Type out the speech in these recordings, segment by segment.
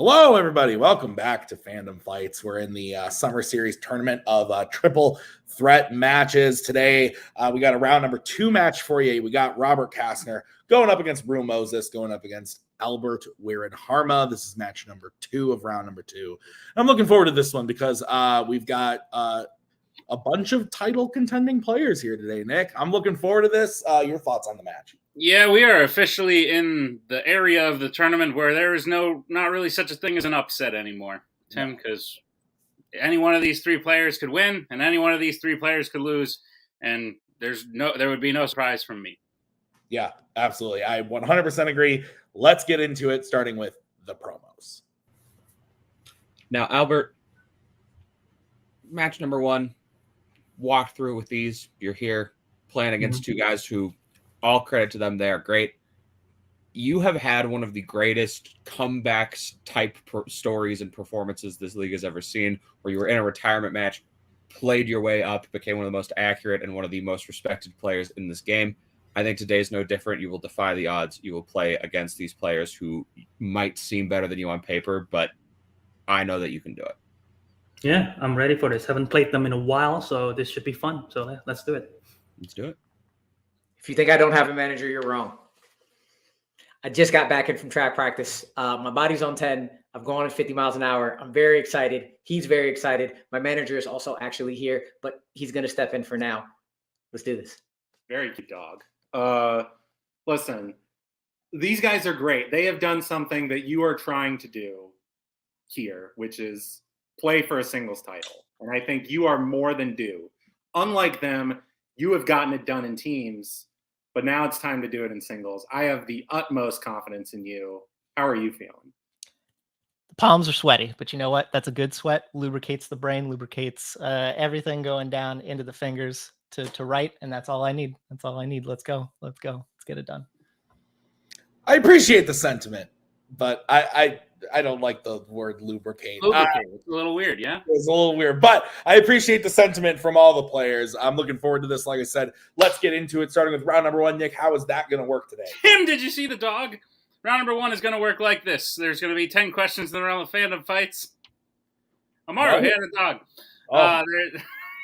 Hello, everybody. Welcome back to Fandom Fights. We're in the Summer Series tournament of triple threat matches. Today, we got a round number 2 match for you. We got Robert Castner going up against Brew Moses, going up against Albert Wiradharma. This is match number 2 of round number 2. I'm looking forward to this one because we've got a bunch of title contending players here today, Nick. I'm looking forward to this. Your thoughts on the match? Yeah, we are officially in the area of the tournament where there is not really such a thing as an upset anymore, Tim, because any one of these 3 players could win and any one of these 3 players could lose, and there would be no surprise from me. Yeah, absolutely. I 100% agree. Let's get into it, starting with the promos. Now, Albert, match number 1, walk through with these. You're here playing against 2 guys who, all credit to them, they are great. You have had one of the greatest comebacks type stories and performances this league has ever seen, where you were in a retirement match, played your way up, became one of the most accurate and one of the most respected players in this game. I think today's no different. You will defy the odds. You will play against these players who might seem better than you on paper, but I know that you can do it. Yeah, I'm ready for this. Haven't played them in a while, so this should be fun. So let's do it. Let's do it. If you think I don't have a manager, you're wrong. I just got back in from track practice. My body's on 10. I've gone at 50 miles an hour. I'm very excited. He's very excited. My manager is also actually here, but he's going to step in for now. Let's do this. Very cute dog. Listen, these guys are great. They have done something that you are trying to do here, which is play for a singles title. And I think you are more than due. Unlike them, you have gotten it done in teams, but now it's time to do it in singles. I have the utmost confidence in you. How are you feeling? The palms are sweaty, but you know what? That's a good sweat. Lubricates the brain, lubricates everything going down into the fingers to write, and that's all I need. That's all I need. Let's go. Let's go. Let's get it done. I appreciate the sentiment, but I don't like the word lubricate. It's a little weird, yeah? It's a little weird, but I appreciate the sentiment from all the players. I'm looking forward to this. Like I said, let's get into it, starting with round number 1. Nick, how is that going to work today? Tim, did you see the dog? Round number 1 is going to work like this. There's going to be 10 questions in the realm of Fandom Fights. Amaru, hey, the dog. They're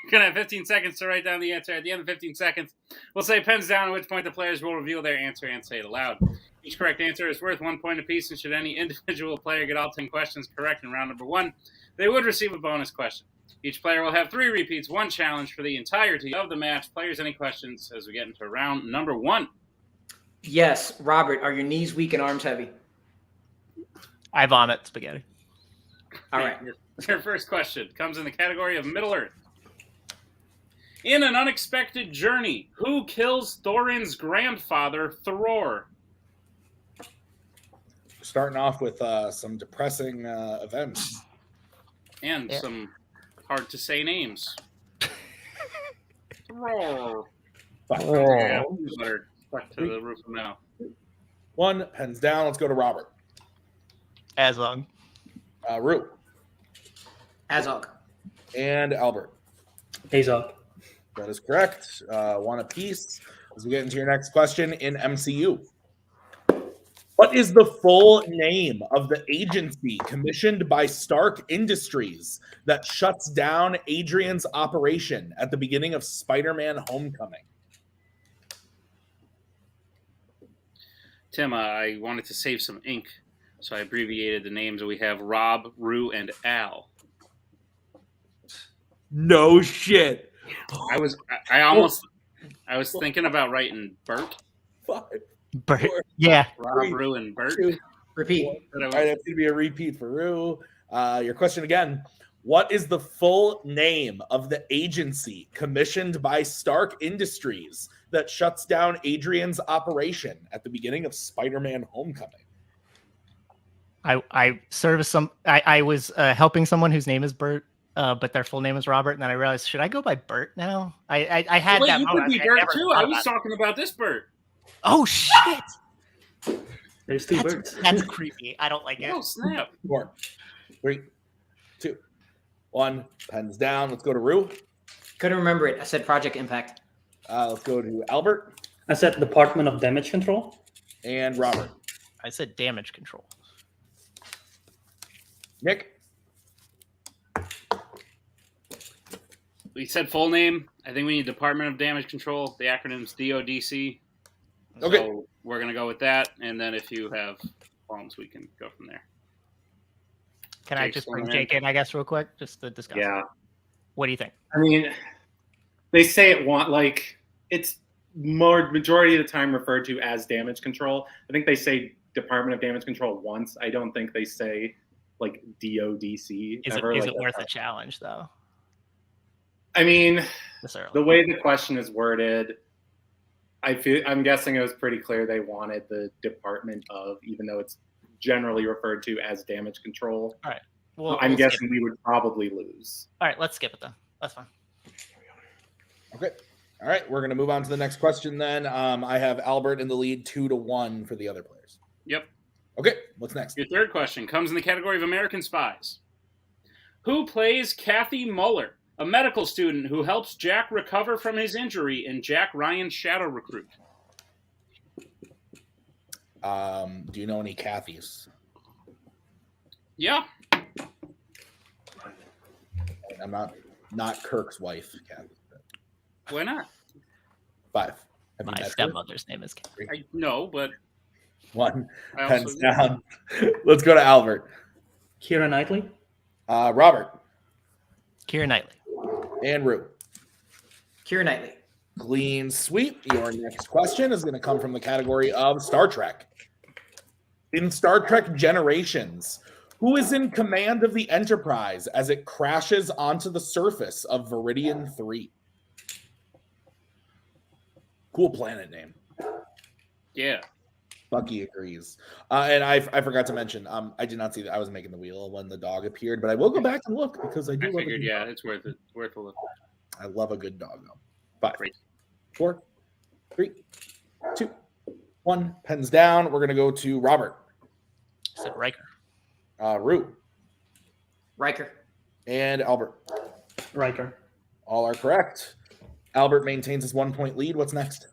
going to have 15 seconds to write down the answer. At the end of 15 seconds, we'll say pens down, at which point the players will reveal their answer and say it aloud. Each correct answer is worth 1 point apiece, and should any individual player get all 10 questions correct in round number 1, they would receive a bonus question. Each player will have 3 repeats, 1 challenge for the entirety of the match. Players, any questions as we get into round number 1? Yes, Robert, are your knees weak and arms heavy? I vomit spaghetti. All right. Your first question comes in the category of Middle Earth. In an unexpected journey, who kills Thorin's grandfather, Thror? Starting off with some depressing events. And some hard-to-say names. Thror. Yeah, better stuck to the roof of mouth. 1, pens down. Let's go to Robert. Azog. Rue. Azog. And Albert. Azog. That is correct. 1 apiece. As we get into your next question in MCU. What is the full name of the agency commissioned by Stark Industries that shuts down Adrian's operation at the beginning of Spider-Man Homecoming? Tim, I wanted to save some ink, so I abbreviated the names. We have Rob, Rue, and Al. No shit. I was thinking about writing Bert. 5, Bert. 4, Yeah. Rob, 3, Rue, and Bert. 2, Repeat. All right, that's going to be a repeat for Rue. Your question again. What is the full name of the agency commissioned by Stark Industries that shuts down Adrian's operation at the beginning of Spider-Man Homecoming? I was helping someone whose name is Bert, but their full name is Robert, and then I realized, should I go by Bert now? I had that you moment. could be Bert too. I was talking about this Bert. Oh shit! There's 2 birds. That's creepy. I don't like it. Oh snap! 4, 3, 2, 1. Pens down. Let's go to Rue. Couldn't remember it. I said Project Impact. Let's go to Albert. I said Department of Damage Control. And Robert. I said damage control. Nick? We said full name. I think we need Department of Damage Control. The acronym's DODC. Okay. So we're going to go with that. And then if you have qualms, we can go from there. Can I Jake's just bring going in. Jake in, I guess, real quick, just to discuss? Yeah. What do you think? I mean, they say it it's majority of the time referred to as damage control. I think they say Department of Damage Control once. I don't think they say like DODC Is ever. it worth a challenge, though? I mean, This early? the way the question is worded, I'm guessing it was pretty clear they wanted the Department of, even though it's generally referred to as damage control. All right. Well, I'm we'll skip guessing we would probably lose. All right, let's skip it then. That's fine. Okay. All right. We're going to move on to the next question then. I have Albert in the lead 2-1 for the other players. Yep. Okay. What's next? Your third question comes in the category of American Spies. Who plays Kathy Muller, a medical student who helps Jack recover from his injury in Jack Ryan's Shadow Recruit? Do you know any Kathys? Yeah. I'm not Kirk's wife, Kathy. Why not? 5. Have you My met her? stepmother's name is Kathy. I know, but 1. I Pens also down. Let's go to Albert. Keira Knightley. Robert. Keira Knightley. And Rue. Keira Knightley. Clean sweep. Your next question is going to come from the category of Star Trek. In Star Trek Generations, who is in command of the Enterprise as it crashes onto the surface of Viridian 3? Cool planet name. yeah. Bucky agrees. And I forgot to mention, I did not see that I was making the wheel when the dog appeared, but I will go back and look because I do I love figured, a good yeah, dog. it's worth it. Worth a look. I love a good dog, though. 5, Great. 4, 3, 2, 1. Pens down. We're going to go to Robert. I said Riker. Rue. Riker. And Albert. Riker. All are correct. Albert maintains his 1-point lead. What's next?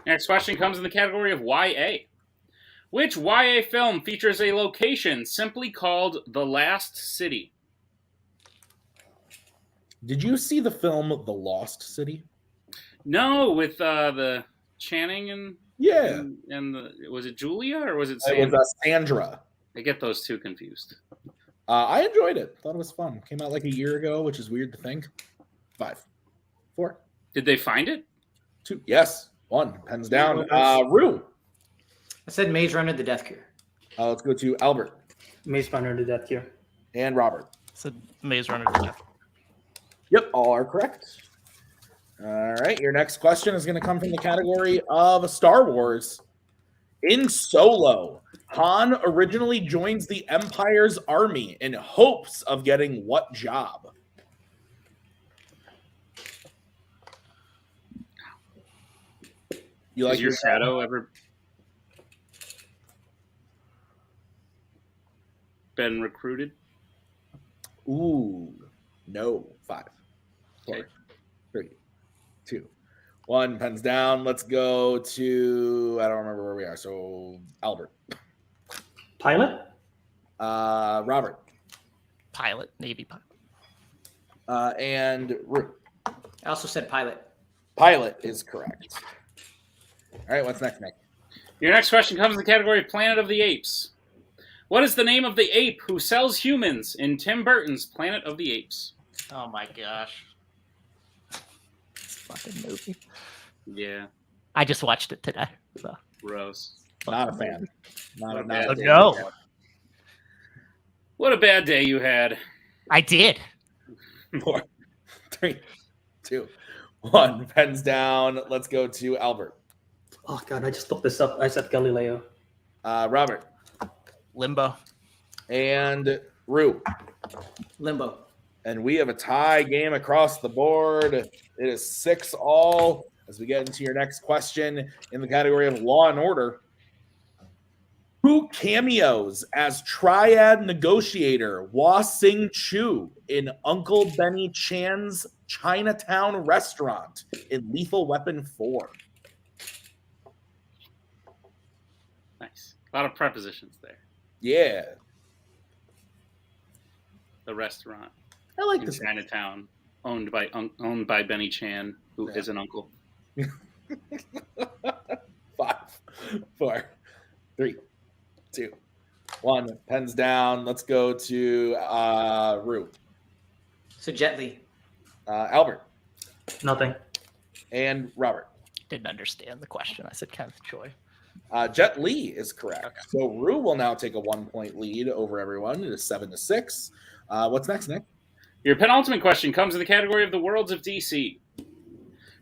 Next question comes in the category of YA. Which YA film features a location simply called The Last City? Did you see the film The Lost City? No, with the Channing and Yeah. was it Julia or was it It Sandra? was Sandra. I get those two confused. I enjoyed it. Thought it was fun. Came out like a year ago, which is weird to think. 5, 4, Did they find it? 2. Yes. 1. Pens down. Rue. I said Maze Runner: The Death Cure. Let's go to Albert Maze Runner: The Death Cure. and Robert. I said Maze Runner. to Death. Yep, all are correct. All right, your next question is going to come from the category of Star Wars. In Solo, Han originally joins the Empire's army in hopes of getting what job? You like Has your shadow ever been recruited? Ooh, no. 5, 4, Okay. 3, 2, 1. Pens down. Let's go to, I don't remember where we are. So, Albert. Pilot. Robert. Pilot. Navy pilot. And Rue. I also said pilot. Pilot is correct. All right, what's next, Nick? Your next question comes in the category of Planet of the Apes. What is the name of the ape who sells humans in Tim Burton's Planet of the Apes? Oh my gosh. This fucking movie. Yeah, I just watched it today. So. gross. Not a fan. Not a Oh, fan. no. What a bad day you had. I did. 4, 3, 2, 1. Pens down. Let's go to Albert. Oh god, I just looked this up. I said Galileo. Robert. Limbo. And Rue. Limbo. And we have a tie game across the board. It is 6-all as we get into your next question in the category of Law and Order. Who cameos as triad negotiator Hua Sing Chu in Uncle Benny Chan's Chinatown restaurant in Lethal Weapon 4? Nice. A lot of prepositions there. Yeah. the restaurant I like in this. Chinatown, owned by Benny Chan, who is an uncle. 5, 4, 3, 2, 1. Pens down. Let's go to Rue. So Jet Li. Albert. Nothing. And Robert. Didn't understand the question. I said Kenneth Choi. Jet Li is correct. Okay. So Rue will now take a 1-point lead over everyone. It is 7-6. What's next, Nick? Your penultimate question comes in the category of the worlds of DC.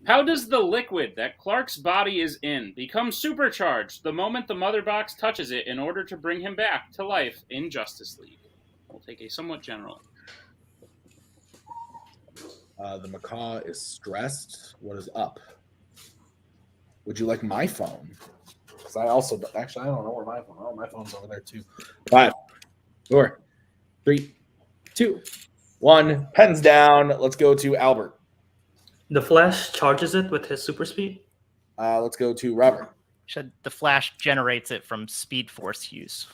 How does the liquid that Clark's body is in become supercharged the moment the Mother Box touches it in order to bring him back to life in Justice League? We'll take a somewhat general. The macaw is stressed. What is up? Would you like my phone? Because I also actually I don't know where my phone. Oh, my phone's over there too. 5, 4, 3, 2, 1. Pens down. Let's go to Albert. The Flash charges it with his super speed. Let's go to Robert. Said the Flash generates it from Speed Force use.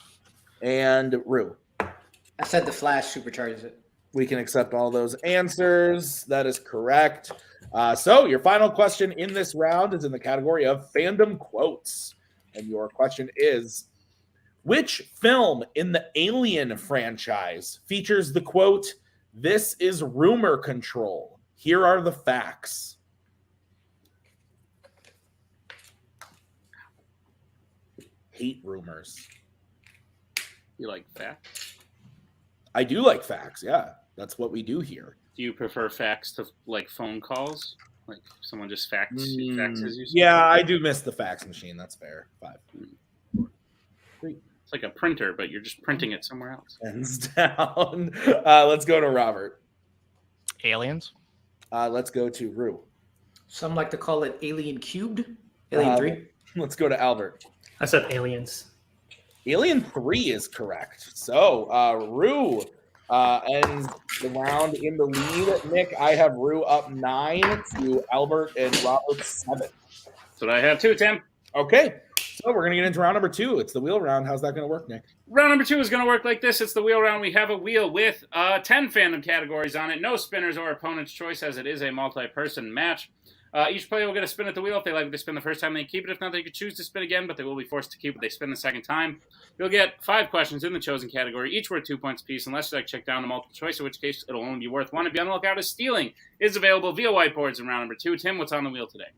And Rue. I said the Flash supercharges it. We can accept all those answers. That is correct. So your final question in this round is in the category of fandom quotes. And your question is, which film in the Alien franchise features the quote, "This is rumor control. Here are the facts"? Hate rumors. You like facts? I do like facts. Yeah, that's what we do here. Do you prefer facts to like phone calls? Like someone just faxes you? Yeah, I do miss the fax machine. That's fair. 5, 4, 3. It's like a printer, but you're just printing it somewhere else. Hands down. Let's go to Robert. Aliens. Let's go to Rue. Some like to call it Alien Cubed. Alien 3. Let's go to Albert. I said aliens. Alien 3 is correct. So Rue ends the round in the lead. Nick, I have Rue up 9 to Albert and Robert 7. That's what I have too, Tim. Okay. So we're going to get into round number 2. It's the wheel round. How's that going to work, Nick? Round number 2 is going to work like this. It's the wheel round. We have a wheel with 10 fandom categories on it. No spinners or opponent's choice, as it is a multi-person match. Each player will get a spin at the wheel. If they like what they spin the first time, they keep it. If not, they could choose to spin again, but they will be forced to keep what they spin the second time. You'll get 5 questions in the chosen category, each worth 2 points apiece, unless you like check down a multiple choice, in which case it'll only be worth 1. And be on the lookout as stealing is available via whiteboards in round number 2. Tim, what's on the wheel today?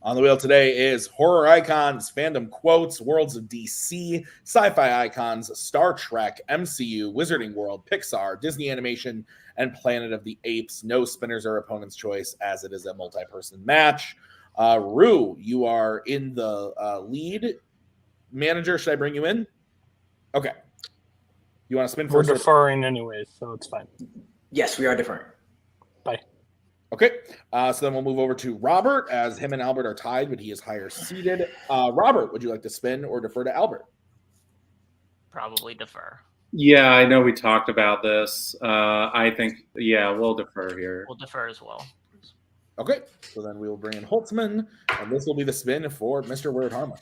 On the wheel today is horror icons, fandom quotes, worlds of DC, sci-fi icons, Star Trek, MCU, Wizarding World, Pixar, Disney Animation, and Planet of the Apes. No spinners or opponent's choice, as it is a multi-person match. Rue, you are in the lead. Manager, should I bring you in? Okay. You want to spin We're first? deferring anyways, so it's fine. Yes, we are different. Bye. Okay. So then we'll move over to Robert, as him and Albert are tied, but he is higher seated. Robert, would you like to spin or defer to Albert? Probably defer. Yeah, I know we talked about this. I think, we'll defer here. We'll defer as well. Okay. So then we will bring in Holtzman, and this will be the spin for Mr. Wiradharma.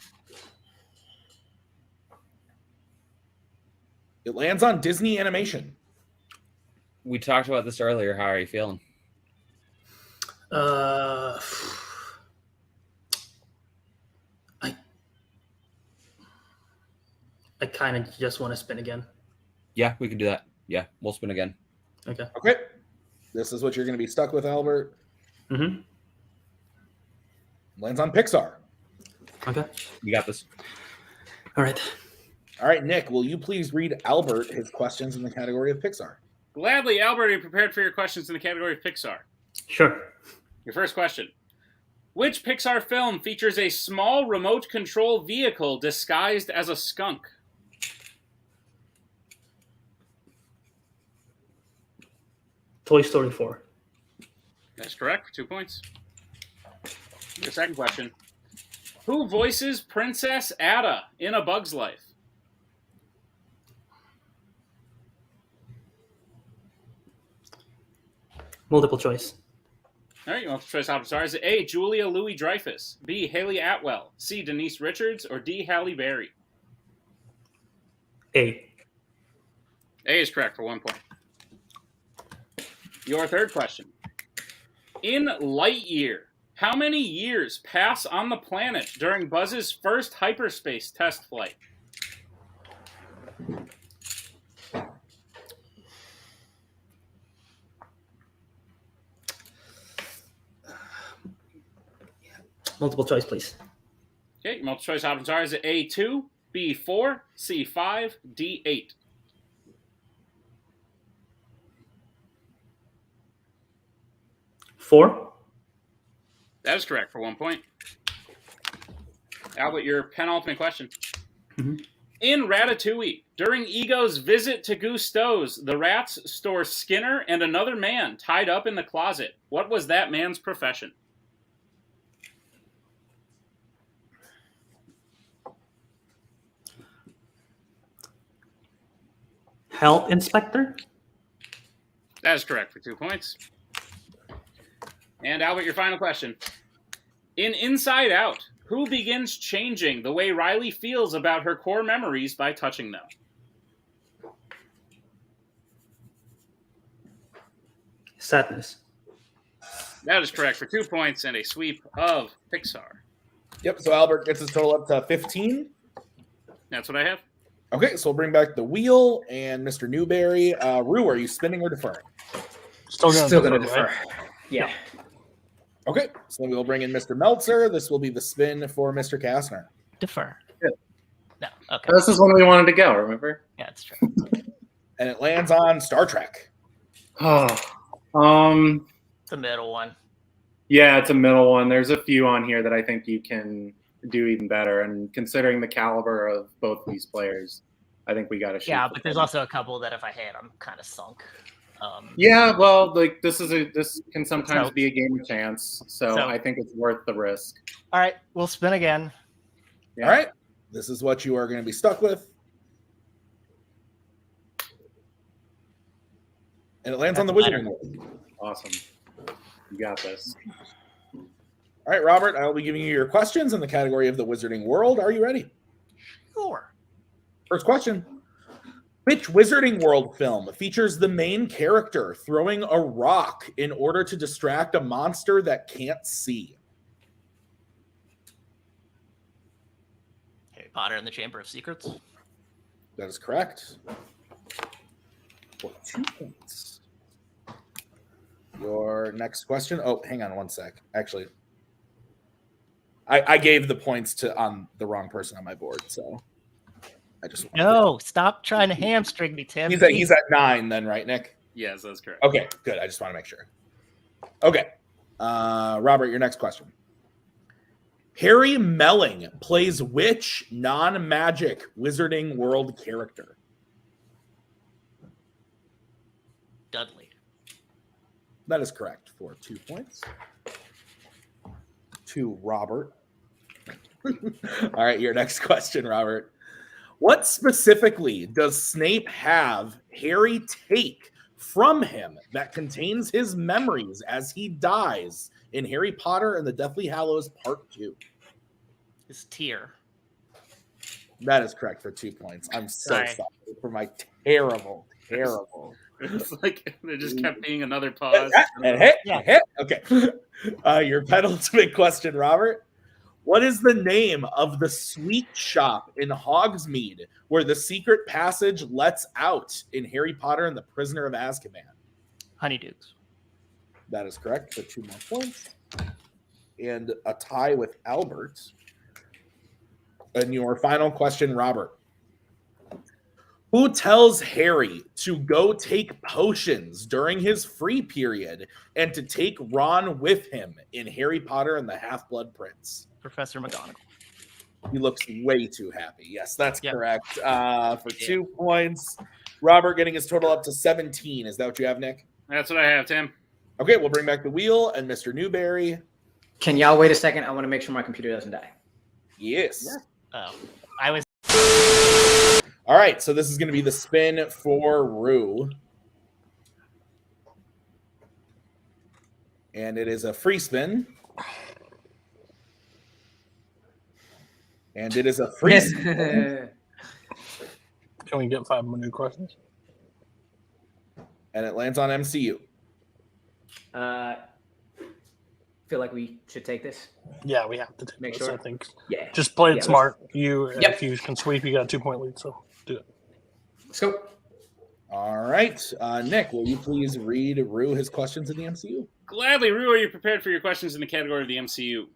It lands on Disney Animation. We talked about this earlier. How are you feeling? I kind of just want to spin again. Yeah, we can do that. Yeah, we'll spin again. Okay. Okay. This is what you're going to be stuck with, Albert. Mm-hmm. Lands on Pixar. Okay. You got this. All right. All right, Nick, will you please read Albert his questions in the category of Pixar? Gladly, Albert, are you prepared for your questions in the category of Pixar? Sure. Your first question. Which Pixar film features a small remote control vehicle disguised as a skunk? Toy Story 4. That's correct, for 2 points. Your second question. Who voices Princess Ada in A Bug's Life? Multiple choice. All right, you multiple choice options are: is it A, Julia Louis-Dreyfus, B, Haley Atwell, C, Denise Richards, or D, Halle Berry? A. A is correct for 1 point. Your third question. In light year, how many years pass on the planet during Buzz's first hyperspace test flight? Multiple choice, please. Okay, your multiple choice options are: is it A2, B4, C5, D8? Four. That is correct for 1 point. Albert, your penultimate question. Mhm. In Ratatouille, during Ego's visit to Gusteau's, the rats store Skinner and another man tied up in the closet. What was that man's profession? Health inspector. That is correct for 2 points. And Albert, your final question. In Inside Out, who begins changing the way Riley feels about her core memories by touching them? Sadness. That is correct for 2 points and a sweep of Pixar. Yep. So Albert gets his total up to 15. That's what I have. Okay, so we'll bring back the wheel and Mr. Newberry. Rue, are you spinning or deferring? Still gonna defer. defer. Yeah. Okay, so we'll bring in Mr. Meltzer. This will be the spin for Mr. Castner. Defer. Good. No. Okay. This is when we wanted to go, remember? Yeah, it's true. And it lands on Star Trek. Oh, It's the middle one. yeah, it's a middle one. There's a few on here that I think you can do even better. And considering the caliber of both these players, I think we got to shoot. Yeah, for but there's them. also a couple that if I hit, I'm kind of sunk. Yeah, well, like this can sometimes So- be a game of chance. So So- I think it's worth the risk. All right, we'll spin again. Yeah. All right, this is what you are going to be stuck with. And it lands on the That's Wizarding World. Awesome. You got this. All right, Robert, I will be giving you your questions in the category of the Wizarding World. Are you ready? Sure. First question. Which Wizarding World film features the main character throwing a rock in order to distract a monster that can't see? Harry Potter and the Chamber of Secrets. That is correct. For 2 points. Your next question. Oh, hang on one sec. Actually, I gave the points to on the wrong person on my board, so I just No, stop trying to hamstring me, Tim. He's at 9 then, right, Nick? Yes, that's correct. Okay, good. I just want to make sure. Okay. Robert, your next question. Harry Melling plays which non-magic Wizarding World character? Dudley. That is correct for 2 points. To Robert. All right, your next question, Robert. What specifically does Snape have Harry take from him that contains his memories as he dies in Harry Potter and the Deathly Hallows Part 2? His tear. That is correct for 2 points. I'm so Sorry. sorry for my terrible. It's like there just kept being another pause. Yeah. Okay. Your penultimate question, Robert. What is the name of the sweet shop in Hogsmeade where the secret passage lets out in Harry Potter and the Prisoner of Azkaban? Honeydukes. That is correct for 2 more points. And a tie with Albert. And your final question, Robert. Who tells Harry to go take potions during his free period and to take Ron with him in Harry Potter and the Half-Blood Prince? Professor McGonagall. He looks way too happy. Yes, that's Yep. correct. For 2 points. Robert getting his total up to 17. Is that what you have, Nick? That's what I have, Tim. Okay, we'll bring back the wheel and Mr. Newberry. Can y'all wait a second? I want to make sure my computer doesn't die. Yes. Oh, I was. All right, so this is going to be the spin for Rue. And it is a free spin. And it is a free spin. Can we get 5 more new questions? And it lands on MCU. Feel like we should take this. Yeah, we have to take Make this, sure. I think. Yeah. Just play it Yeah, smart. If Yep. you can sweep, you got a 2-point lead, so do it. Let's go. All right. Nick, will you please read Rue his questions in the MCU? Gladly. Rue, are you prepared for your questions in the category of the MCU?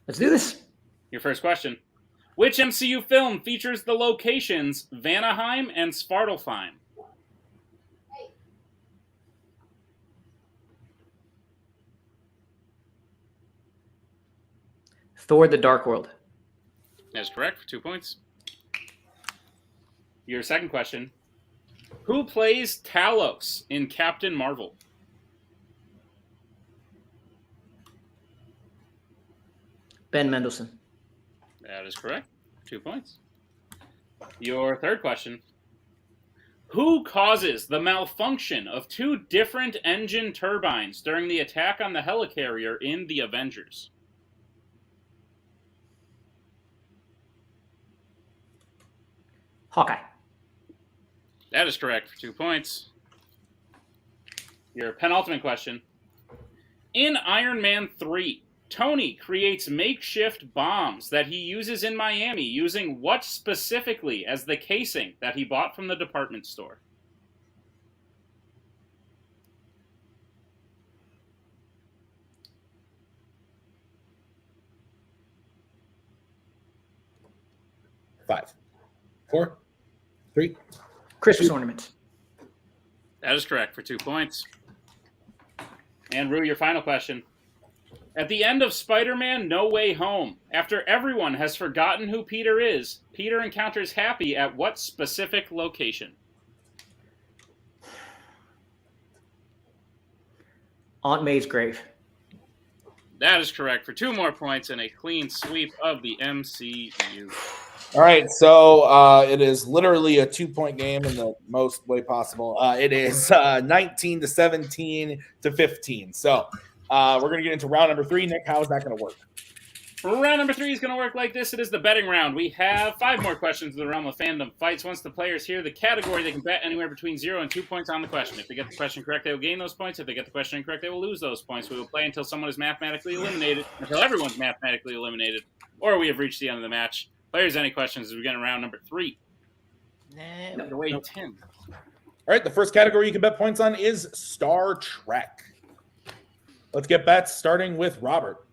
Let's do this. Your first question. Which MCU film features the locations Vanaheim and Svartalfheim? Thor: The Dark World. That is correct for 2 points. Your second question. Who plays Talos in Captain Marvel? Ben Mendelsohn. That is correct. 2 points. Your third question. Who causes the malfunction of 2 different engine turbines during the attack on the helicarrier in The Avengers? Hawkeye. That is correct for 2 points. Your penultimate question. In Iron Man 3, Tony creates makeshift bombs that he uses in Miami using what specifically as the casing that he bought from the department store? Five, 4, 3. Christmas ornaments. That is correct for 2 points. And Rue, your final question. At the end of Spider-Man No Way Home, after everyone has forgotten who Peter is, Peter encounters Happy at what specific location? Aunt May's grave. That is correct for 2 more points and a clean sweep of the MCU. All right, so it is literally a 2-point game in the most way possible. It is 19 to 17 to 15. So we're going to get into round number 3. Nick, how is that going to work? Round number 3 is going to work like this. It is the betting round. We have 5 more questions in the realm of fandom fights. Once the players hear the category, they can bet anywhere between 0 and 2 points on the question. If they get the question correct, they will gain those points. If they get the question incorrect, they will lose those points. We will play until someone is mathematically eliminated, until everyone's mathematically eliminated, or we have reached the end of the match. Players, any questions as we get in round number 3? Nah, Away, Tim. All right, the first category you can bet points on is Star Trek. Let's get bets, starting with Robert.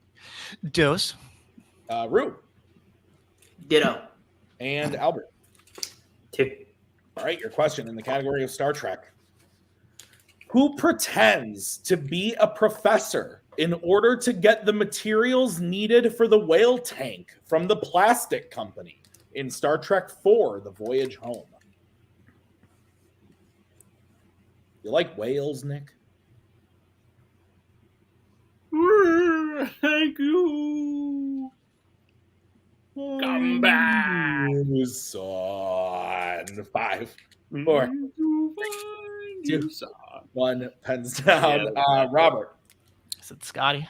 Dose. Rue. Ditto. And Albert. 2. All right, your question in the category of Star Trek. Who pretends to be a professor in order to get the materials needed for the whale tank from the plastic company in Star Trek IV, The Voyage Home? You like whales, Nick? Thank you. Come back. On 5, 4, 2, 1. Pens down. Robert. I said Scotty.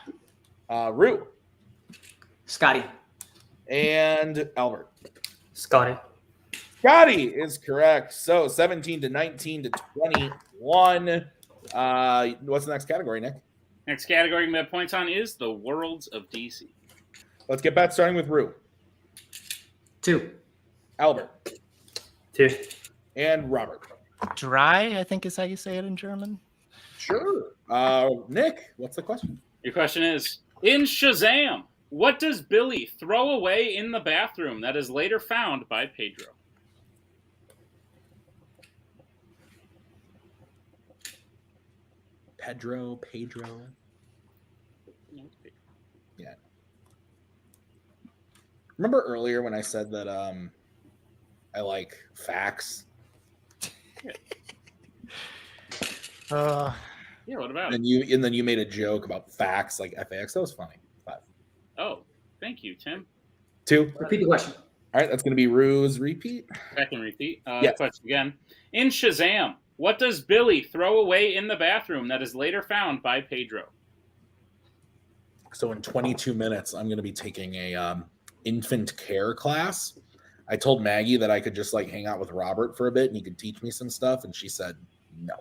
Rue. Scotty. And Albert. Scotty. Scotty is correct. So 17 to 19 to 21. What's the next category, Nick? Next category you can bet points on is the Worlds of DC. Let's get back starting with Rue. 2. Albert. 2. And Robert. Dry, I think is how you say it in German. Sure. Nick, what's the question? Your question is, in Shazam, what does Billy throw away in the bathroom that is later found by Pedro? Pedro. Yeah. Remember earlier when I said that I like facts? Yeah, what about it? And then you made a joke about facts like FAX. That was funny. 5. Oh, thank you, Tim. 2. Repeat the question. All right, that's going to be Rue's repeat. Second repeat. Yes. Question again. In Shazam, what does Billy throw away in the bathroom that is later found by Pedro? So in 22 minutes, I'm going to be taking a infant care class. I told Maggie that I could just like hang out with Robert for a bit and he could teach me some stuff, and she said no.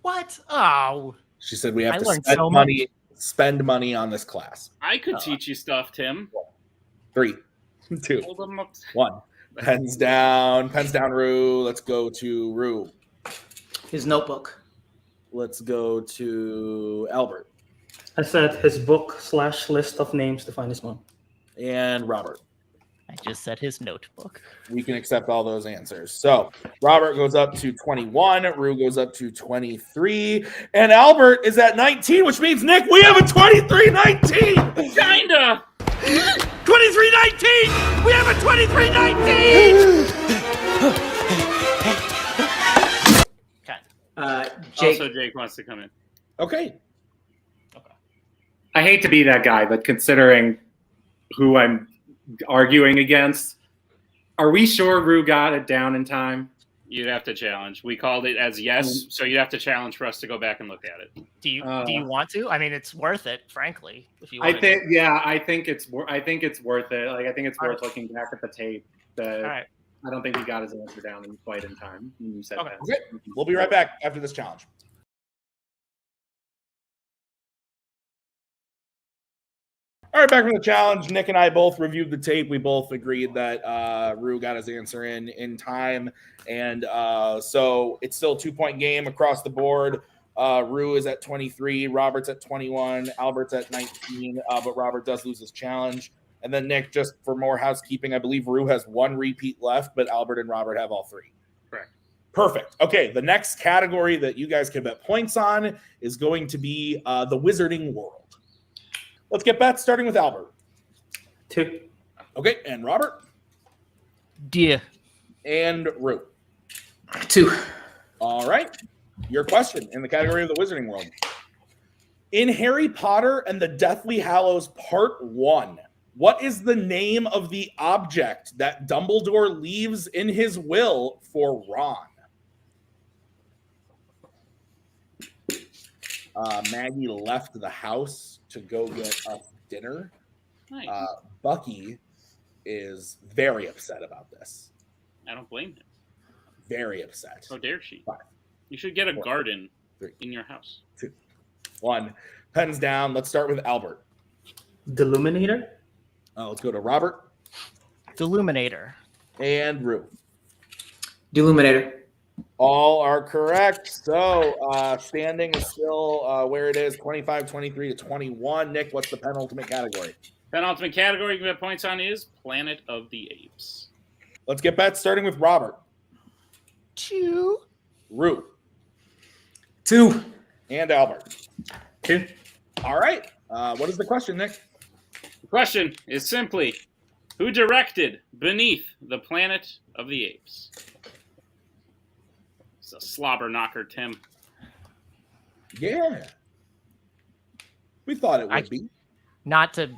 What? Oh, She said we have I to learned spend so money. Spend money on this class. I could teach you stuff, Tim. 3, 2, Hold them up. 1. Pens down, Rue. Let's go to Rue. His notebook. Let's go to Albert I said his book / list of names to find his mom. and Robert. I just said his notebook. We can accept all those answers. So Robert goes up to 21, Rue goes up to 23, and Albert is at 19, which means, Nick, we have a 23-19. Kinda. 23-19. We have a 23-19. Jake. Also, Jake wants to come in. Okay. I hate to be that guy, but considering who I'm arguing against, are we sure Rue got it down in time? You'd have to challenge. We called it as yes, so you'd have to challenge for us to go back and look at it. Do you want to? I mean, it's worth it, frankly. If you I want think it's worth it. Like I think it's worth looking back at the tape. But All right. I don't think he got his answer down quite in time when you said Okay. that. Okay. We'll be right back after this challenge. All right, back from the challenge. Nick and I both reviewed the tape. We both agreed that Rue got his answer in time. And so it's still a 2-point game across the board. Rue is at 23. Robert's at 21. Albert's at 19. But Robert does lose his challenge. And then, Nick, just for more housekeeping, I believe Rue has 1 repeat left, but Albert and Robert have all 3. Correct. Perfect. Okay, the next category that you guys can bet points on is going to be the Wizarding World. Let's get bets, starting with Albert. 2. Okay, and Robert? Dear. And Rue. 2. All right. Your question in the category of the Wizarding World. In Harry Potter and the Deathly Hallows Part 1, what is the name of the object that Dumbledore leaves in his will for Ron? Maggie left the house to go get us dinner. Nice. Bucky is very upset about this. I don't blame him. Very upset. How dare she? 5, You should get a 4, garden 3, in your house. 2, 1. Pens down. Let's start with Albert. Deluminator. Let's go to Robert Deluminator. and Rue. Deluminator. All are correct. So standing is still where it is, 25-23 to 21. Nick, what's the penultimate category? Penultimate category you can get points on is Planet of the Apes. Let's get bets, starting with Robert. 2. Rue. 2. And Albert. 2. All right. What is the question, Nick? The question is simply, who directed Beneath the Planet of the Apes? It's a slobber knocker, Tim. Yeah. We thought it would be. Not to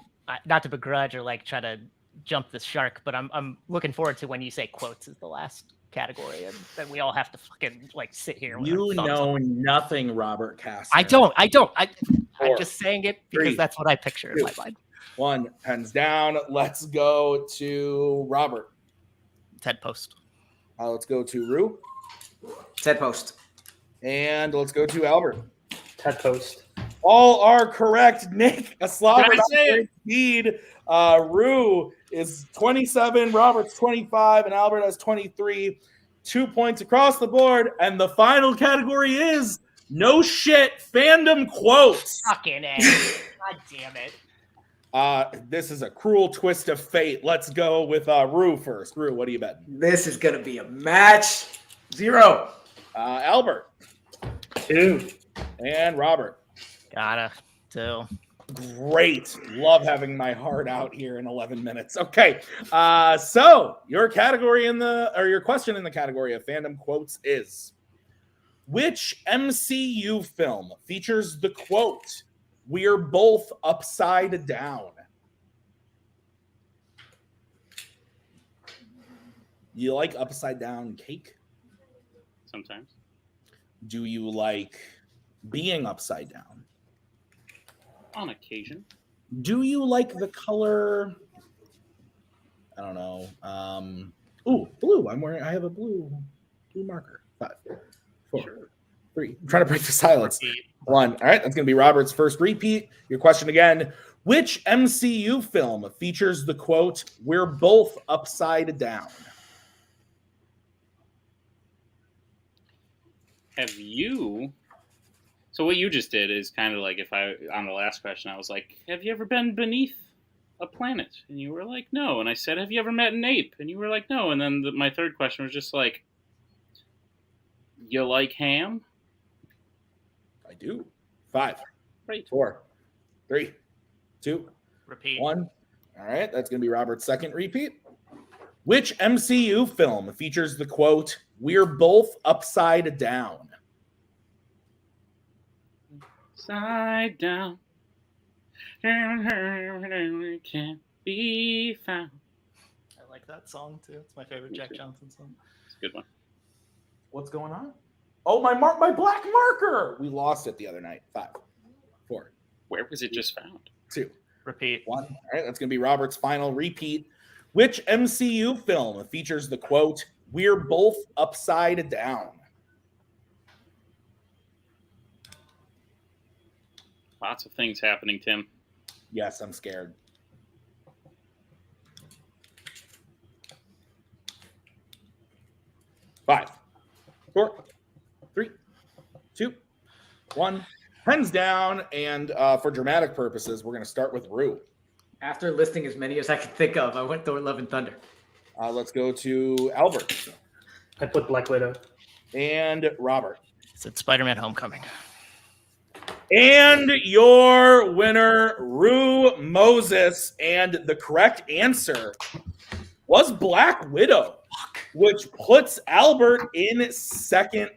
begrudge or like try to jump the shark, but I'm looking forward to when you say quotes is the last category, and then we all have to fucking like sit here. with You our thumbs know up. nothing, Robert Castner. I don't. I'm 4, just saying it because 3, that's what I picture in 2, my mind. 1. Pens down. Let's go to Robert. Ted Post. Let's go to Rue. Ted Post. And let's go to Albert. Ted Post. All are correct. Nick, a slobber Can I say knocker it? indeed. Rue is 27, Robert's 25, and Albert has 23. 2 points across the board. And the final category is no shit fandom quotes. Fucking A. God damn it. This is a cruel twist of fate. Let's go with Rue first. Rue, what are you betting? This is going to be a match. 0. Albert 2. and Robert. Gotta do. Great. Love having my heart out here in 11 minutes. Okay. So your category your question in the category of fandom quotes is, which MCU film features the quote, "We're both upside down"? You like upside down cake? Sometimes. Do you like being upside down? On occasion. Do you like the color? I don't know. Blue. I have a blue marker. 5, 4, 3. I'm trying to break the silence. 1. All right, that's going to be Robert's first repeat. Your question again. Which MCU film features the quote, "We're both upside down"? Have you? So what you just did is kind of like if I on the last question I was like, "Have you ever been beneath a planet?" And you were like, "No." And I said, "Have you ever met an ape?" And you were like, "No." And then my third question was just like, "You like ham?" I do. 5, Right. 4, 3, 2, Repeat. 1. All right, that's going to be Robert's second repeat. Which MCU film features the quote, "We're both upside down"? Upside down. Can't be found. I like that song too. It's my favorite Jack Johnson song. It's a good one. What's going on? Oh, my black marker. We lost it the other night. 5, 4, Where was it just found? 2, Repeat. 1. All right, that's going to be Robert's final repeat. Which MCU film features the quote, "We're both upside down"? Lots of things happening, Tim. Yes, I'm scared. Five, 4, 3, 2, 1. Pens down, and for dramatic purposes, we're going to start with Rue. After listing as many as I could think of, I went Thor: Love and Thunder. Let's go to Albert I put Black Widow. and Robert. It's Spider-Man: Homecoming. And your winner, Rue Moses, and the correct answer was Black Widow, which puts Albert in second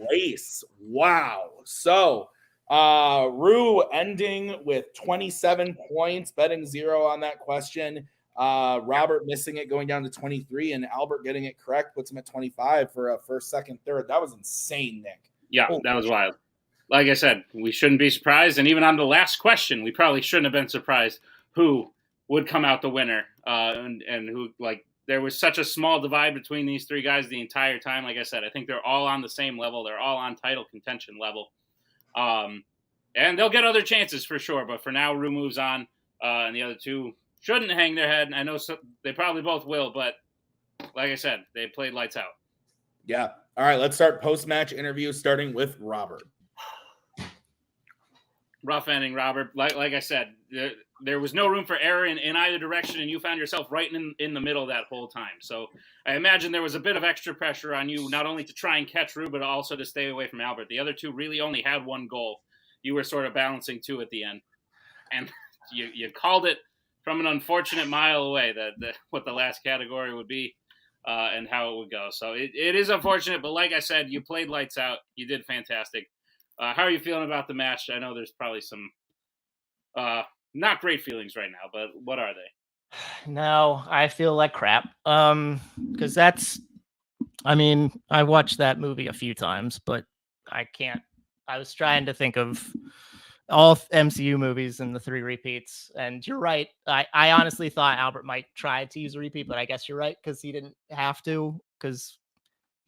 place. Wow. So Rue ending with 27 points, betting 0 on that question. Robert missing it, going down to 23, and Albert getting it correct puts him at 25 for a first, second, third. That was insane, Nick. Yeah, Holy that was shit. wild. Like I said, we shouldn't be surprised. And even on the last question, we probably shouldn't have been surprised who would come out the winner. And who, like, there was such a small divide between these three guys the entire time. Like I said, I think they're all on the same level. They're all on title contention level. And they'll get other chances for sure. But for now, Rue moves on. And the other two shouldn't hang their head. I know they probably both will. But like I said, they played lights out. Yeah. All right, let's start post-match interview, starting with Robert. Rough ending, Robert. Like I said, there was no room for error in either direction, and you found yourself right in the middle that whole time. So I imagine there was a bit of extra pressure on you, not only to try and catch Rue, but also to stay away from Albert. The other two really only had one goal. You were sort of balancing two at the end. And you called it from an unfortunate mile away that what the last category would be and how it would go. So it is unfortunate, but like I said, you played lights out. You did fantastic. How are you feeling about the match? I know there's probably some not great feelings right now, but what are they? No, I feel like crap. Because I watched that movie a few times, but I can't. I was trying to think of all MCU movies and the 3 repeats, and you're right. I honestly thought Albert might try to use a repeat, but I guess you're right because he didn't have to, because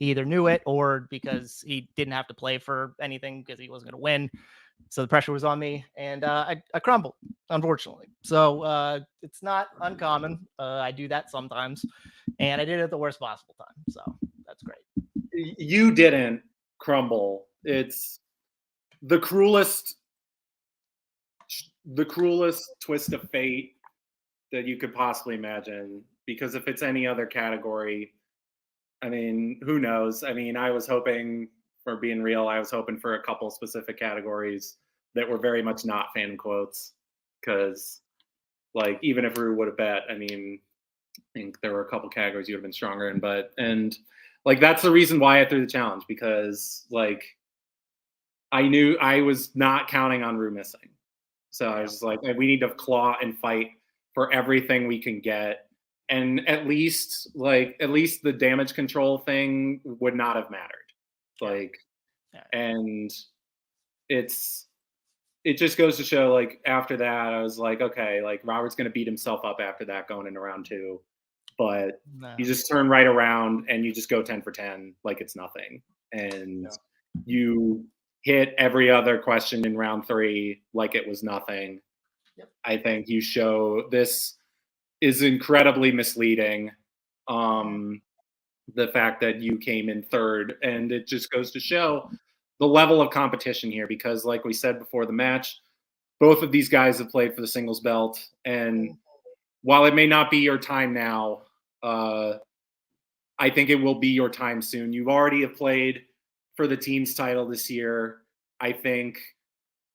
he either knew it or because he didn't have to play for anything because he wasn't going to win. So the pressure was on me, and I crumbled, unfortunately. So it's not uncommon. I do that sometimes, and I did it at the worst possible time. So that's great. You didn't crumble. It's the cruelest twist of fate that you could possibly imagine. Because if it's any other category, I mean, who knows? I mean, I was hoping, for being real, I was hoping for a couple specific categories that were very much not fan quotes. Because, like, even if Rue would have bet, I mean, I think there were a couple categories you would have been stronger in. And like, that's the reason why I threw the challenge, because, like, I knew I was not counting on Rue missing. So I was like, we need to claw and fight for everything we can get. And at least the damage control thing would not have mattered. Like, and it just goes to show, like, after that, I was like, okay, like, Robert's going to beat himself up after that going into round 2. But you just turn right around and you just go 10 for 10 like it's nothing. And you hit every other question in round 3 like it was nothing. Yep. I think you show this is incredibly misleading. The fact that you came in 3rd, and it just goes to show the level of competition here, because like we said before the match, both of these guys have played for the singles belt, and while it may not be your time now, I think it will be your time soon. You already have played for the team's title this year. I think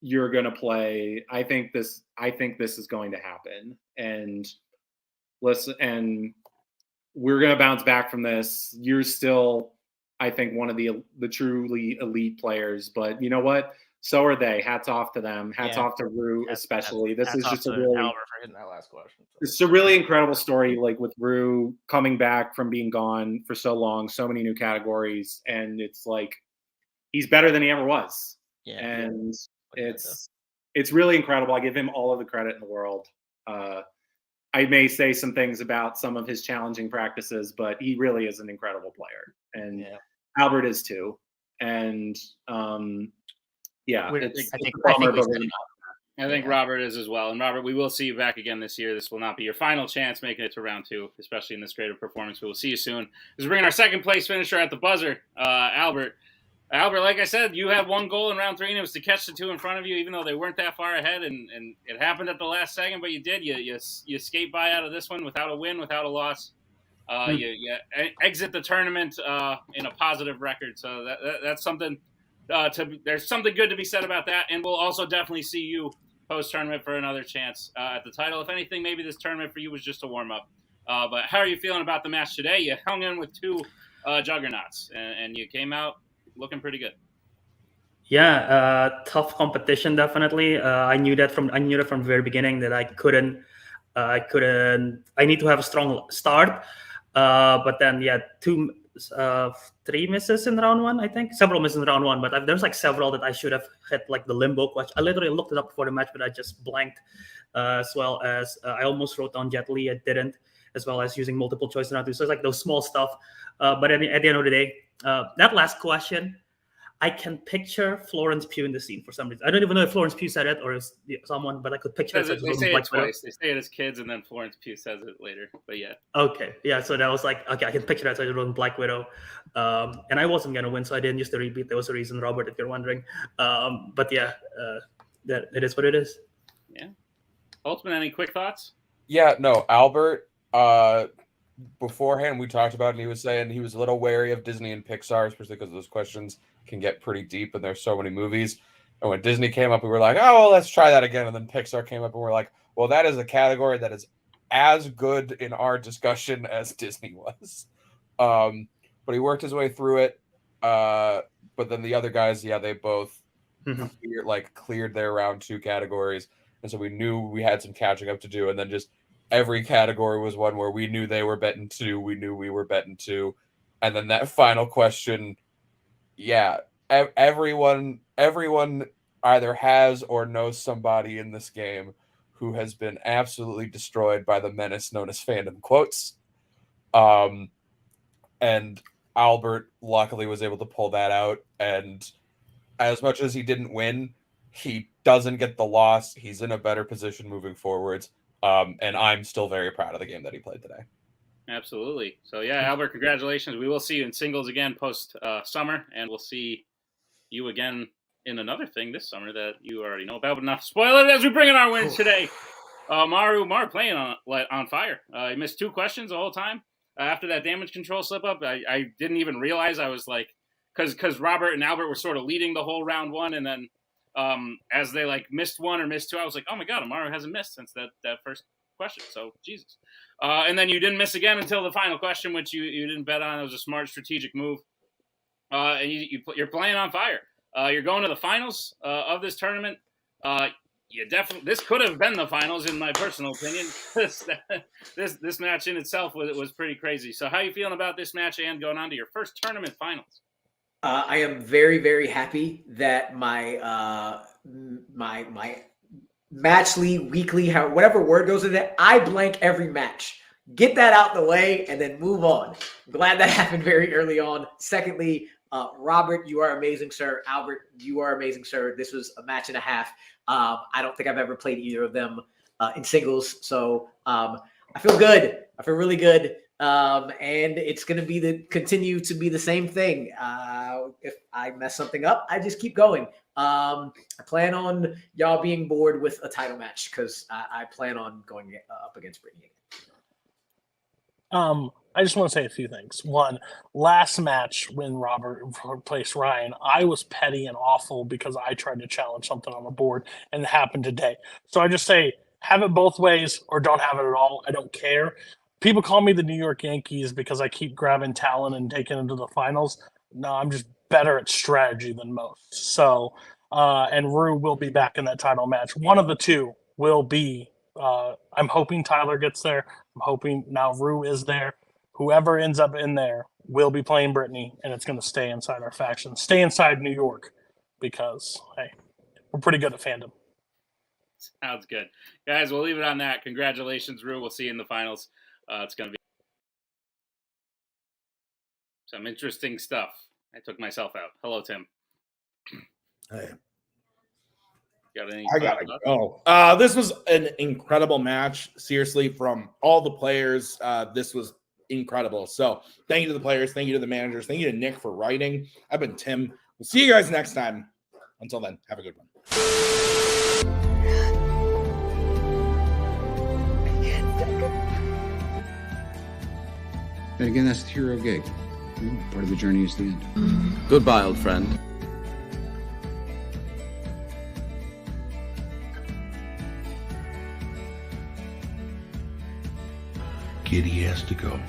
you're going to play. I think this is going to happen. And listen, and we're going to bounce back from this. You're still, I think, one of the truly elite players, but you know what? So are they. Hats off to them. Hats off to Rue, especially. This is just a really Albert for hitting that last question. It's a really incredible story, like with Rue coming back from being gone for so long, so many new categories, and it's like he's better than he ever was. Yeah. And it's really incredible. I give him all of the credit in the world. I may say some things about some of his challenging practices, but he really is an incredible player, and Albert is too. And I think Robert is as well. And Robert, we will see you back again this year. This will not be your final chance making it to round 2, especially in this great of performance. We will see you soon. As we're bringing our second place finisher at the buzzer, Albert. Albert, like I said, you had one goal in round 3, and it was to catch the 2 in front of you, even though they weren't that far ahead, and it happened at the last second, but you did. You skate by out of this one without a win, without a loss. You exit the tournament in a positive record. So that's something. There's something good to be said about that, and we'll also definitely see you post-tournament for another chance at the title. If anything, maybe this tournament for you was just a warm-up. But how are you feeling about the match today? You hung in with 2 juggernauts, and you came out looking pretty good. Yeah, tough competition, definitely. I knew that from the very beginning that I need to have a strong start. But then, 3 misses in round 1, I think. Several misses in round 1, but there's like several that I should have hit, like the limbo question. I literally looked it up before the match, but I just blanked. As well as I almost wrote down Jet Li, I didn't, as well as using multiple choice in round 2. So it's like those small stuff. But at the end of the day, that last question, I can picture Florence Pugh in the scene for some reason. I don't even know if Florence Pugh said it or it's someone, but I could picture it. They say it twice. They say it as kids, and then Florence Pugh says it later. But yeah. Okay. Yeah. So that was like, okay, I can picture that. So I wrote in Black Widow. And I wasn't going to win, so I didn't use the repeat. There was a reason, Robert, if you're wondering. But yeah, that it is what it is. Yeah. Ultimate, any quick thoughts? Yeah, no, Albert, beforehand we talked about it, and he was saying he was a little wary of Disney and Pixar, especially because those questions can get pretty deep and there's so many movies. And when Disney came up, we were like, oh, well, let's try that again. And then Pixar came up and we're like, well, that is a category that is as good in our discussion as Disney was. But he worked his way through it. But then the other guys, they both cleared their round 2 categories. And so we knew we had some catching up to do. And then just every category was one where we knew they were betting 2. We knew we were betting 2. And then that final question, everyone either has or knows somebody in this game who has been absolutely destroyed by the menace known as Fandom quotes. And Albert luckily was able to pull that out. And as much as he didn't win, he doesn't get the loss. He's in a better position moving forwards. And I'm still very proud of the game that he played today. Absolutely. So, Albert, congratulations. We will see you in singles again post-summer, and we'll see you again in another thing this summer that you already know about, but not to spoil it as we bring in our wins today. Amaru playing on fire. He missed 2 questions the whole time. After that damage control slip-up, I didn't even realize. I was like, because Robert and Albert were sort of leading the whole round 1, and then as they missed 1 or missed 2, I was like, oh my God, Amaru hasn't missed since that first question. So Jesus. And then you didn't miss again until the final question, which you didn't bet on. It was a smart strategic move. And you're playing on fire. You're going to the finals of this tournament. This could have been the finals in my personal opinion. This match in itself was pretty crazy. So how are you feeling about this match and going on to your first tournament finals? I am very, very happy that my matchly, weekly, whatever word goes with it, I blank every match. Get that out the way and then move on. I'm glad that happened very early on. Secondly, Robert, you are amazing, sir. Albert, you are amazing, sir. This was a match and a half. I don't think I've ever played either of them in singles. So I feel good. I feel really good. And it's going to continue to be the same thing. If I mess something up, I just keep going. I plan on y'all being bored with a title match because I plan on going up against Brittany. I just want to say a few things. One, last match when Robert replaced Ryan, I was petty and awful because I tried to challenge something on the board, and it happened today. So I just say, have it both ways or don't have it at all. I don't care. People call me the New York Yankees because I keep grabbing talent and taking them to the finals. No, I'm just better at strategy than most. So, and Rue will be back in that title match. One of the two will be. I'm hoping Tyler gets there. I'm hoping now Rue is there. Whoever ends up in there will be playing Brittany, and it's going to stay inside our faction. Stay inside New York because, hey, we're pretty good at Fandom. Sounds good. Guys, we'll leave it on that. Congratulations, Rue. We'll see you in the finals. It's going to be some interesting stuff. I took myself out. Hello, Tim. Hey. Got any? I gotta go. This was an incredible match. Seriously, from all the players, this was incredible. So thank you to the players. Thank you to the managers. Thank you to Nick for writing. I've been Tim. We'll see you guys next time. Until then, have a good one. And again, that's the hero gig. Part of the journey is the end. Goodbye, old friend. Kitty has to go.